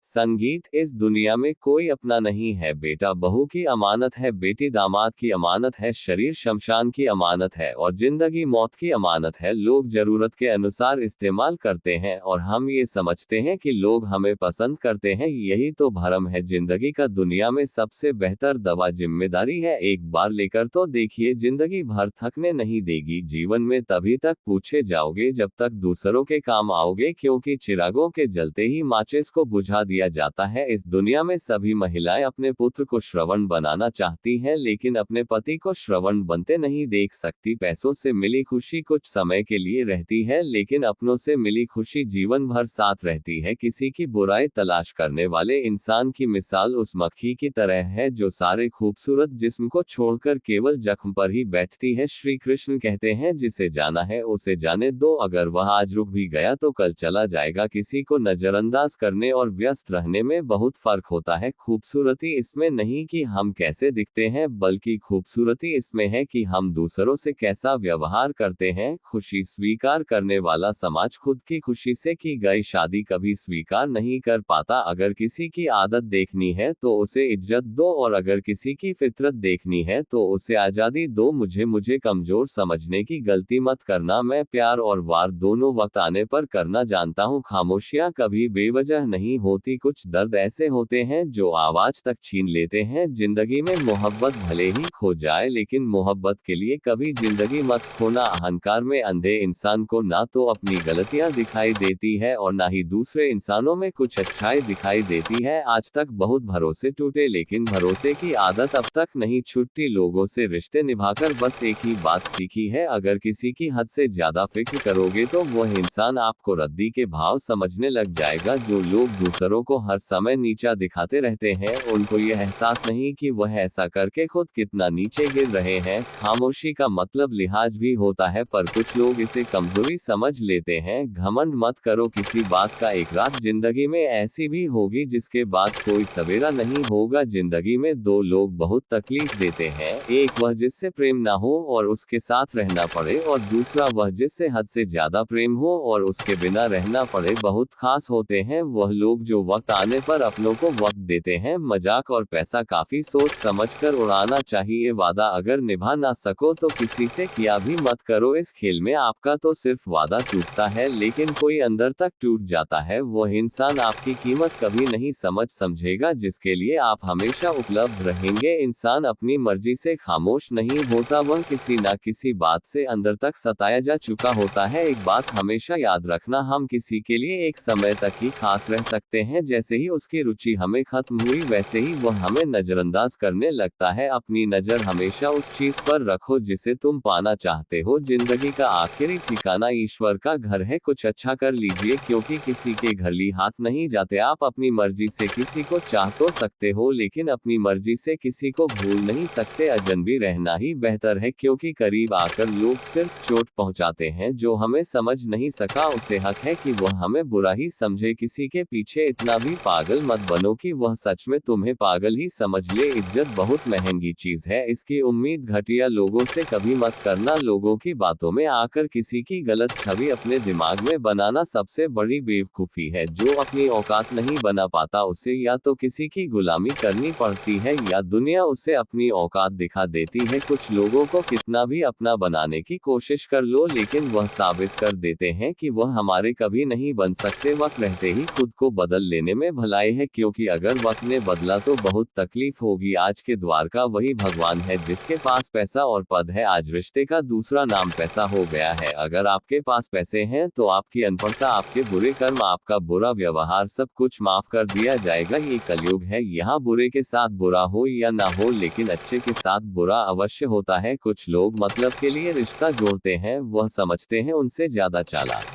संगीत इस दुनिया में कोई अपना नहीं है। बेटा बहू की अमानत है, बेटी दामाद की अमानत है, शरीर शमशान की अमानत है और जिंदगी मौत की अमानत है। लोग जरूरत के अनुसार इस्तेमाल करते हैं और हम ये समझते हैं कि लोग हमें पसंद करते हैं। यही तो भ्रम है। जिंदगी का दुनिया में सबसे बेहतर दवा जिम्मेदारी है। एक बार लेकर तो देखिए, जिंदगी भर थकने नहीं देगी। जीवन में तभी तक पूछे जाओगे जब तक दूसरों के काम आओगे, क्योंकि चिरागों के जलते ही माचिस को बुझा दिया जाता है। इस दुनिया में सभी महिलाएं अपने पुत्र को श्रवण बनाना चाहती हैं, लेकिन अपने पति को श्रवण बनते नहीं देख सकती। पैसों से मिली खुशी कुछ समय के लिए रहती है, लेकिन अपनों से मिली खुशी जीवन भर साथ रहती है। किसी की बुराई तलाश करने वाले इंसान की मिसाल उस मक्खी की तरह है जो सारे खूबसूरत जिस्म को छोड़कर केवल जख्म पर ही बैठती है। श्री कृष्ण कहते हैं, जिसे जाना है उसे जाने दो। अगर वह आज रुक भी गया तो कल चला जाएगा। किसी को नजरअंदाज करने और व्यस्त रहने में बहुत फर्क होता है। खूबसूरती इसमें नहीं कि हम कैसे दिखते हैं, बल्कि खूबसूरती इसमें है कि हम दूसरों से कैसा व्यवहार करते हैं। खुशी स्वीकार करने वाला समाज खुद की खुशी से की गई शादी कभी स्वीकार नहीं कर पाता। अगर किसी की आदत देखनी है तो उसे इज्जत दो, और अगर किसी की फितरत देखनी है तो उसे आजादी दो। मुझे कमजोर समझने की गलती मत करना। मैं प्यार और वार दोनों वक्त आने पर करना जानता हूँ। खामोशियां कभी बेवजह नहीं होती। कुछ दर्द ऐसे होते हैं जो आवाज तक छीन लेते हैं। जिंदगी में मोहब्बत भले ही खो जाए, लेकिन मोहब्बत के लिए कभी जिंदगी मत खोना। अहंकार में अंधे इंसान को ना तो अपनी गलतियां दिखाई देती है और ना ही दूसरे इंसानों में कुछ अच्छाई दिखाई देती है। आज तक बहुत भरोसे टूटे, लेकिन भरोसे की आदत अब तक नहीं छूटती। लोगों से रिश्ते निभाकर बस एक ही बात सीखी है, अगर किसी की हद से ज्यादा फिक्र करोगे तो वह इंसान आपको रद्दी के भाव समझने लग जाएगा। जो लोग दूसरों को हर समय नीचा दिखाते रहते हैं, उनको यह एहसास नहीं कि वह ऐसा करके खुद कितना नीचे गिर रहे हैं। खामोशी का मतलब लिहाज भी होता है, पर कुछ लोग इसे कमजोरी समझ लेते हैं। घमंड मत करो किसी बात का। एक रात जिंदगी में ऐसी भी होगी जिसके बाद कोई सवेरा नहीं होगा। जिंदगी में दो लोग बहुत तकलीफ देते हैं, एक वह जिससे प्रेम ना हो और उसके साथ रहना पड़े, और दूसरा वह जिससे हद से ज्यादा प्रेम हो और उसके बिना रहना पड़े। बहुत खास होते हैं वह लोग जो वक्त आने पर अपनों को वक्त देते हैं। मजाक और पैसा काफी सोच समझकर उड़ाना चाहिए। वादा अगर निभा ना सको तो किसी से किया भी मत करो। इस खेल में आपका तो सिर्फ वादा टूटता है, लेकिन कोई अंदर तक टूट जाता है। वह इंसान आपकी कीमत कभी नहीं समझेगा जिसके लिए आप हमेशा उपलब्ध रहेंगे। इंसान अपनी मर्जी से खामोश नहीं होता, वह किसी ना किसी बात से अंदर तक सताया जा चुका होता है। एक बात हमेशा याद रखना, हम किसी के लिए एक समय तक ही खास रह सकते हैं। जैसे ही उसकी रुचि हमें खत्म हुई, वैसे ही वह हमें नजरअंदाज करने लगता है। अपनी नजर हमेशा उस चीज पर रखो जिसे तुम पाना चाहते हो। जिंदगी का आखिरी ठिकाना ईश्वर का घर है। कुछ अच्छा कर लीजिए, क्योंकि किसी के घर ली हाथ नहीं जाते। आप अपनी मर्जी से किसी को चाह तो सकते हो, लेकिन अपनी मर्जी से किसी को भूल नहीं सकते। अजनबी रहना ही बेहतर है, क्योंकि करीब आकर लोग सिर्फ चोट पहुंचाते हैं। जो हमें समझ नहीं सका उसे हक है कि वह हमें बुरा ही समझे। किसी के पीछे इतना भी पागल मत बनो कि वह सच में तुम्हें पागल ही समझ ले। इज्जत बहुत महंगी चीज है, इसकी उम्मीद घटिया लोगों से कभी मत करना। लोगों की बातों में आकर किसी की गलत छवि अपने दिमाग में बनाना सबसे बड़ी बेवकूफी है। जो अपनी औकात नहीं बना पाता उसे या तो किसी की गुलामी करनी पड़ती है, या दुनिया उसे अपनी औकात दिखा देती है। कुछ लोगों को कितना भी अपना बनाने की कोशिश कर लो, लेकिन वह साबित कर देते हैं कि वह हमारे कभी नहीं बन सकते। वक्त रहते ही खुद को बदल लेने में भलाई है, क्योंकि अगर वक्त ने बदला तो बहुत तकलीफ होगी। आज के द्वारका वही भगवान है जिसके पास पैसा और पद है। आज रिश्ते का दूसरा नाम पैसा हो गया है। अगर आपके पास पैसे हैं तो आपकी अनपढ़ता, आपके बुरे कर्म, आपका बुरा व्यवहार, सब कुछ माफ कर दिया जाएगा। ये कलयुग है, यहाँ बुरे के साथ बुरा हो या ना हो, लेकिन अच्छे के साथ बुरा अवश्य होता है। कुछ लोग मतलब के लिए रिश्ता जोड़ते हैं, वह समझते हैं उनसे ज्यादा चालाक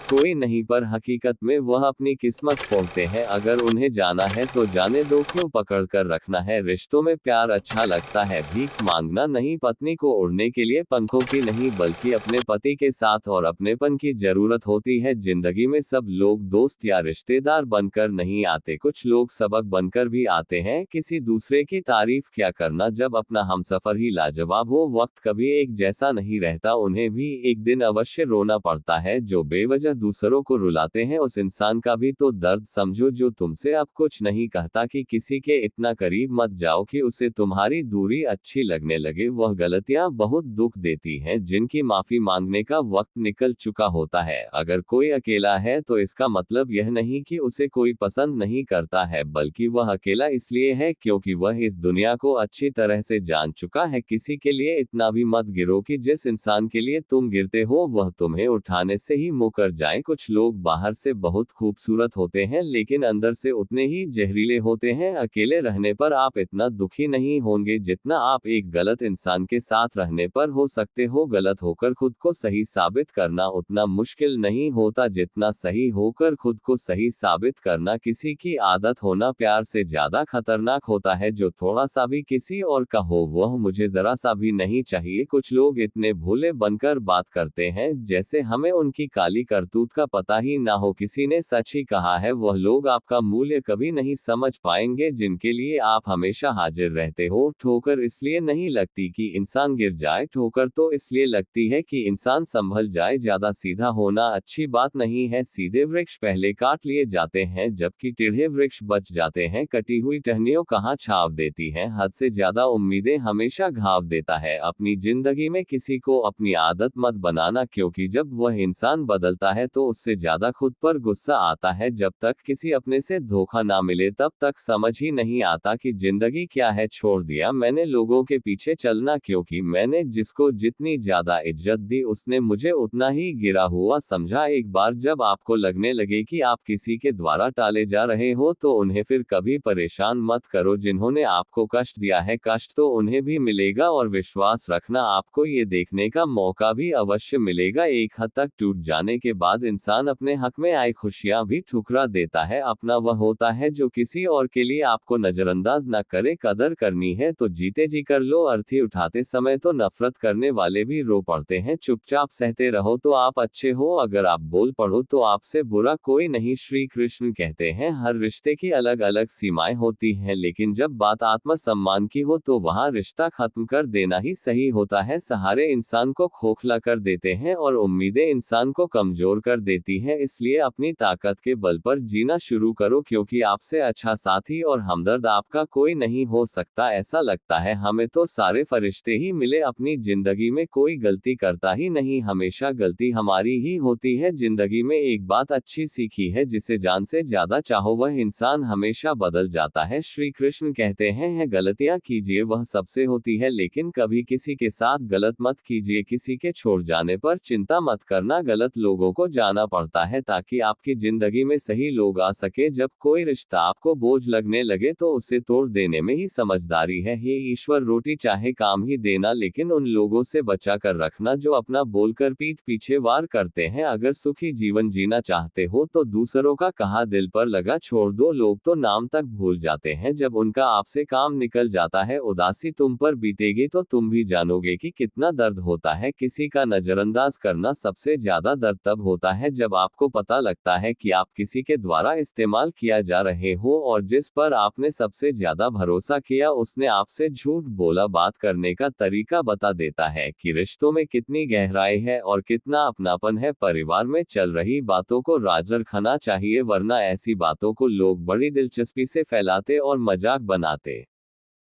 कोई नहीं, पर हकीकत में वह अपनी किस्मत फोड़ते हैं। अगर उन्हें जाना है तो जाने दो, क्यों पकड़ कर रखना है। रिश्तों में प्यार अच्छा लगता है, भीख मांगना नहीं। पत्नी को उड़ने के लिए पंखों की नहीं, बल्कि अपने पति के साथ और अपनेपन की जरूरत होती है। जिंदगी में सब लोग दोस्त या रिश्तेदार बनकर नहीं आते, कुछ लोग सबक बनकर भी आते हैं। किसी दूसरे की तारीफ क्या करना जब अपना हमसफर ही लाजवाब हो। वक्त कभी एक जैसा नहीं रहता, उन्हें भी एक दिन अवश्य रोना पड़ता है। जो बेवजह दूसरों को रुलाते हैं उस इंसान का भी तो दर्द समझो जो तुमसे अब कुछ नहीं कहता कि किसी के इतना करीब मत जाओ कि उसे तुम्हारी दूरी अच्छी लगने लगे। वह गलतियां बहुत दुख देती हैं जिनकी माफी मांगने का वक्त निकल चुका होता है। अगर कोई अकेला है तो इसका मतलब यह नहीं कि उसे कोई पसंद नहीं करता है, बल्कि वह अकेला इसलिए है क्योंकि वह इस दुनिया को अच्छी तरह से जान चुका है। किसी के लिए इतना भी मत गिरो कि जिस इंसान के लिए तुम गिरते हो वह तुम्हें उठाने से ही मुकर जाए। कुछ लोग बाहर से बहुत खूबसूरत होते हैं लेकिन अंदर से उतने ही जहरीले होते हैं। अकेले रहने पर आप इतना दुखी नहीं होंगे जितना आप एक गलत इंसान के साथ रहने पर हो सकते हो। गलत होकर खुद को सही साबित करना उतना मुश्किल नहीं होता जितना सही होकर खुद को सही साबित करना। किसी की आदत होना प्यार से ज्यादा खतरनाक होता है। जो थोड़ा सा भी किसी और का हो वह मुझे जरा सा भी नहीं चाहिए। कुछ लोग इतने भोले बनकर बात करते हैं जैसे हमें उनकी काली करतूत का पता ही ना हो। किसी ने सच ही कहा है, वह लोग आपका मूल्य कभी नहीं समझ पाएंगे जिनके लिए आप हमेशा हाजिर रहते हो। ठोकर इसलिए नहीं लगती कि इंसान गिर जाए, ठोकर तो इसलिए लगती है कि इंसान संभल जाए। ज्यादा सीधा होना अच्छी बात नहीं है। सीधे वृक्ष पहले काट लिए जाते हैं जबकि टेढ़े वृक्ष बच जाते हैं। कटी हुई टहनियों कहाँ छाव देती हैं। हद से ज्यादा उम्मीदें हमेशा घाव देता है। अपनी जिंदगी में किसी को अपनी आदत मत बनाना क्योंकि जब वह इंसान बदलता है तो उससे ज्यादा खुद पर गुस्सा आता है। जब तक किसी अपने से धोखा ना मिले तब तक समझ ही नहीं आता कि जिंदगी क्या है। छोड़ दिया मैंने लोगों के पीछे चलना क्योंकि मैंने जिसको जितनी ज्यादा इज्जत दी उसने मुझे उतना ही गिरा हुआ समझा। एक बार जब आपको लगने लगे कि आप किसी के द्वारा टाले जा रहे हो तो उन्हें फिर कभी परेशान मत करो। जिन्होंने आपको कष्ट दिया है कष्ट तो उन्हें भी मिलेगा और विश्वास रखना आपको ये देखने का मौका भी अवश्य मिलेगा। एक हद तक टूट जाने के बाद इंसान अपने हक में आई खुशियां भी ठुकरा देता है। अपना वह होता है जो किसी और के लिए आपको नजरअंदाज न करे। कदर करनी है तो जीते जी कर लो, अर्थी उठाते समय तो नफरत करने वाले भी रो पड़ते हैं। चुपचाप सहते रहो तो आप अच्छे हो, अगर आप बोल पड़ो तो आपसे बुरा कोई नहीं। श्री कृष्ण कहते हैं हर रिश्ते की अलग अलग सीमाएं होती हैं लेकिन जब बात आत्मसम्मान की हो तो वहां रिश्ता खत्म कर देना ही सही होता है। सहारे इंसान को खोखला कर देते हैं और उम्मीदें इंसान को कमजोर कर देती हैं। इसलिए अपनी ताकत के बल पर जीना शुरू करो क्योंकि आपसे अच्छा साथी और हमदर्द आपका कोई नहीं हो सकता। ऐसा लगता है हमें तो सारे फरिश्ते ही मिले, अपनी जिंदगी में कोई गलती करता ही नहीं, हमेशा गलती हमारी ही होती है। जिंदगी में एक बात अच्छी सीखी है, जिसे जान से ज्यादा चाहो वह इंसान हमेशा बदल जाता है। श्री कृष्ण कहते हैं गलतियां कीजिए वह सबसे होती है लेकिन कभी किसी के साथ गलत मत कीजिए। किसी के छोड़ जाने पर चिंता मत करना, गलत लोगों को जाना पड़ता है ताकि आपकी जिंदगी में सही लोग आ सके। जब कोई रिश्ता आपको बोझ लगने लगे तो उसे तोड़ देने में ही समझदारी है। हे ईश्वर, रोटी चाहे काम ही देना लेकिन उन लोगों से बचा कर रखना जो अपना बोलकर पीठ पीछे वार करते हैं। अगर सुखी जीवन जीना चाहते हो तो दूसरों का कहा दिल पर लगा छोड़ दो। लोग तो नाम तक भूल जाते हैं जब उनका आपसे काम निकल जाता है। उदासी तुम पर बीतेगी तो तुम भी जानोगे कि कितना दर्द होता है। किसी का नजरअंदाज करना सबसे ज्यादा दर्द तब होता है जब आपको पता लगता है कि आप किसी के द्वारा इस्तेमाल किया जा रहे हो और जिस पर आपने सबसे ज्यादा भरोसा किया उसने आपसे झूठ बोला। बात करने का तरीका बता देता है कि रिश्तों में कितनी गहराई है और कितना अपनापन है। परिवार में चल रही बातों को राज रखना चाहिए वरना ऐसी बातों को लोग बड़ी दिलचस्पी से फैलाते और मजाक बनाते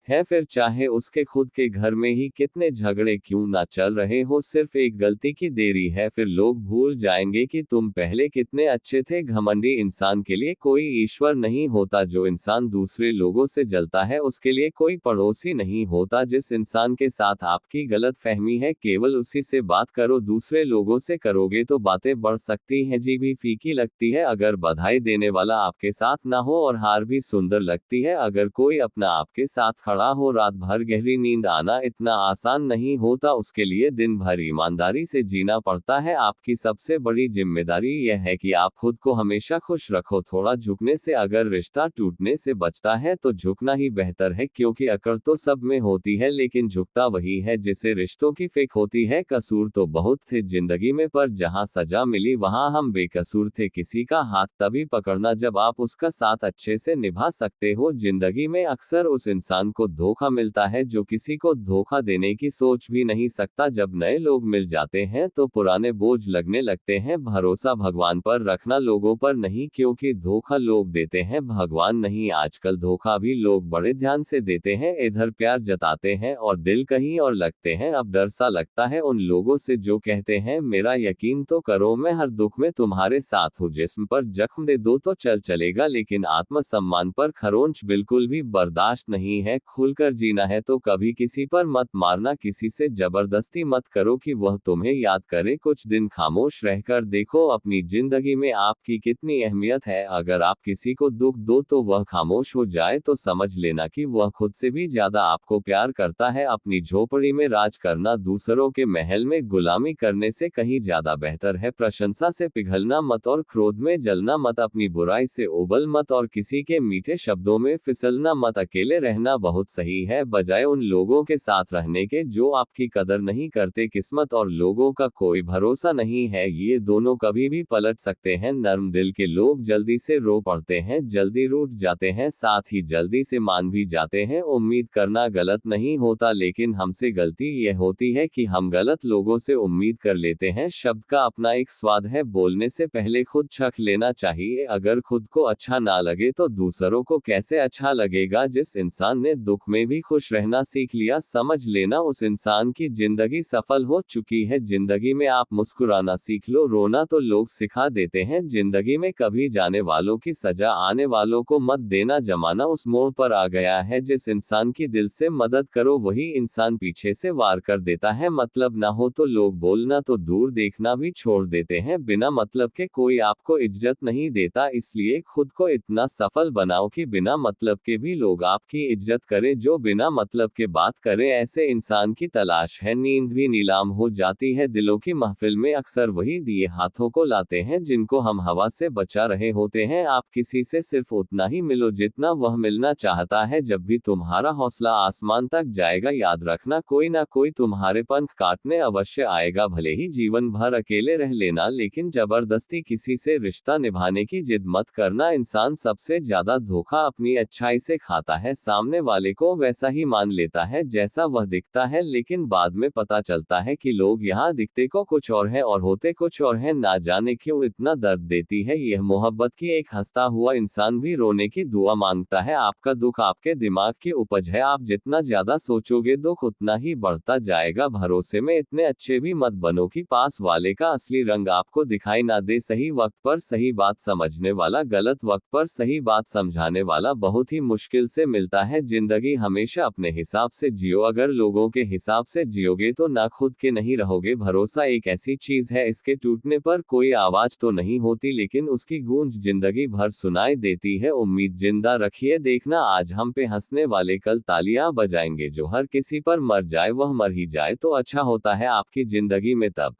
है। फिर चाहे उसके खुद के घर में ही कितने झगड़े क्यों ना चल रहे हो, सिर्फ एक गलती की देरी है फिर लोग भूल जाएंगे कि तुम पहले कितने अच्छे थे। घमंडी इंसान के लिए कोई ईश्वर नहीं होता। जो इंसान दूसरे लोगों से जलता है उसके लिए कोई पड़ोसी नहीं होता। जिस इंसान के साथ आपकी गलत फहमी है केवल उसी से बात करो, दूसरे लोगों से करोगे तो बातें बढ़ सकती हैं। जी भी फीकी लगती है अगर बधाई देने वाला आपके साथ ना हो और हार भी सुंदर लगती है अगर कोई अपना आपके साथ खड़ा हो। रात भर गहरी नींद आना इतना आसान नहीं होता, उसके लिए दिन भर ईमानदारी से जीना पड़ता है। आपकी सबसे बड़ी जिम्मेदारी यह है कि आप खुद को हमेशा खुश रखो। थोड़ा झुकने से अगर रिश्ता टूटने से बचता है तो झुकना ही बेहतर है क्योंकि अकड़ तो सब में होती है लेकिन झुकता वही है जिसे रिश्तों की फिक्र होती है। कसूर तो बहुत थे जिंदगी में पर जहां सजा मिली वहां हम बेकसूर थे। किसी का हाथ तभी पकड़ना जब आप उसका साथ अच्छे से निभा सकते हो। जिंदगी में अक्सर उस इंसान को को धोखा मिलता है जो किसी को धोखा देने की सोच भी नहीं सकता। जब नए लोग मिल जाते हैं तो पुराने बोझ लगने लगते हैं। भरोसा भगवान पर रखना, लोगों पर नहीं, क्योंकि धोखा लोग देते हैं, भगवान नहीं। आजकल धोखा भी लोग बड़े ध्यान से देते हैं, इधर प्यार जताते हैं और दिल कहीं और लगते हैं। अब डर सा लगता है उन लोगों से जो कहते हैं मेरा यकीन तो करो, मैं हर दुख में तुम्हारे साथ हूँ। जिस्म पर जख्म दे दो तो चलेगा, लेकिन आत्मसम्मान पर खरोंच बिल्कुल भी बर्दाश्त नहीं है। खुलकर जीना है तो कभी किसी पर मत मारना, किसी से जबरदस्ती मत करो कि वह तुम्हें याद करे। कुछ दिन खामोश रहकर देखो अपनी जिंदगी में आपकी कितनी अहमियत है। अगर आप किसी को दुख दो तो वह खामोश हो जाए तो समझ लेना कि वह खुद से भी ज्यादा आपको प्यार करता है। अपनी झोपड़ी में राज करना दूसरों के महल में गुलामी करने से कहीं ज्यादा बेहतर है। प्रशंसा से पिघलना मत और क्रोध में जलना मत, अपनी बुराई से उबल मत और किसी के मीठे शब्दों में फिसलना मत। अकेले रहना बहुत सही है बजाय उन लोगों के साथ रहने के जो आपकी कदर नहीं करते। किस्मत और लोगों का कोई भरोसा नहीं है, ये दोनों कभी भी पलट सकते हैं। नर्म दिल के लोग जल्दी से रो पड़ते हैं, जल्दी रूठ जाते हैं, साथ ही जल्दी से मान भी जाते हैं। उम्मीद करना गलत नहीं होता, लेकिन हमसे गलती यह होती है कि हम गलत लोगों से उम्मीद कर लेते हैं। शब्द का अपना एक स्वाद है, बोलने से पहले खुद चख लेना चाहिए। अगर खुद को अच्छा ना लगे तो दूसरों को कैसे अच्छा लगेगा। जिस इंसान ने दुख में भी खुश रहना सीख लिया, समझ लेना उस इंसान की जिंदगी सफल हो चुकी है। जिंदगी में आप मुस्कुराना सीख लो, रोना तो लोग सिखा देते हैं। जिंदगी में कभी जाने वालों की सजा आने वालों को मत देना। जमाना उस मोड़ पर आ गया है, जिस इंसान की दिल से मदद करो वही इंसान पीछे से वार कर देता है। मतलब ना हो तो लोग बोलना तो दूर देखना भी छोड़ देते हैं। बिना मतलब के कोई आपको इज्जत नहीं देता, इसलिए खुद को इतना सफल बनाओ कि बिना मतलब के भी लोग आपकी इज्जत करें। जो बिना मतलब के बात करे ऐसे इंसान की तलाश है। नींद भी नीलाम हो जाती है, दिलों की महफिल में अक्सर वही दिए हाथों को लाते हैं जिनको हम हवा से बचा रहे होते हैं। आप किसी से सिर्फ उतना ही मिलो जितना वह मिलना चाहता है। जब भी तुम्हारा हौसला आसमान तक जाएगा, याद रखना कोई ना कोई तुम्हारे पंख काटने अवश्य आएगा। भले ही जीवन भर अकेले रह लेना, लेकिन जबरदस्ती किसी से रिश्ता निभाने की जिद मत करना। इंसान सबसे ज्यादा धोखा अपनी अच्छाई से खाता है, सामने वाले को वैसा ही मान लेता है जैसा वह दिखता है, लेकिन बाद में पता चलता है कि लोग यहाँ दिखते को कुछ और है और होते कुछ और है। ना जाने क्यों इतना दर्द देती है यह मोहब्बत की। एक हंसता हुआ इंसान भी रोने की दुआ मांगता है। आपका दुख आपके दिमाग की उपज है, आप जितना ज्यादा सोचोगे दुख उतना ही बढ़ता जाएगा। भरोसे में इतने अच्छे भी मत बनो कि पास वाले का असली रंग आपको दिखाई ना दे। सही वक्त पर सही बात समझने वाला गलत वक्त पर सही बात समझाने वाला बहुत ही मुश्किल से मिलता है। जिंदगी हमेशा अपने हिसाब से जियो, अगर लोगों के हिसाब से जियोगे तो ना खुद के नहीं रहोगे। भरोसा एक ऐसी चीज है, इसके टूटने पर कोई आवाज तो नहीं होती, लेकिन उसकी गूंज जिंदगी भर सुनाई देती है। उम्मीद जिंदा रखिए, देखना आज हम पे हंसने वाले कल तालियां बजाएंगे। जो हर किसी पर मर जाए वह मर ही जाए तो अच्छा होता है आपकी जिंदगी में। तब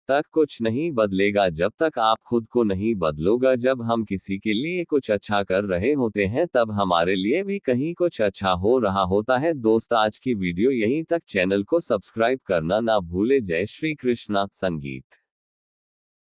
तक कुछ नहीं बदलेगा जब तक आप खुद को नहीं बदलोगा। जब हम किसी के लिए कुछ अच्छा कर रहे होते हैं तब हमारे लिए भी कहीं कुछ अच्छा हो रहा होता है। दोस्त, आज की वीडियो यहीं तक, चैनल को सब्सक्राइब करना ना भूले। जय श्री कृष्णा। संगीत।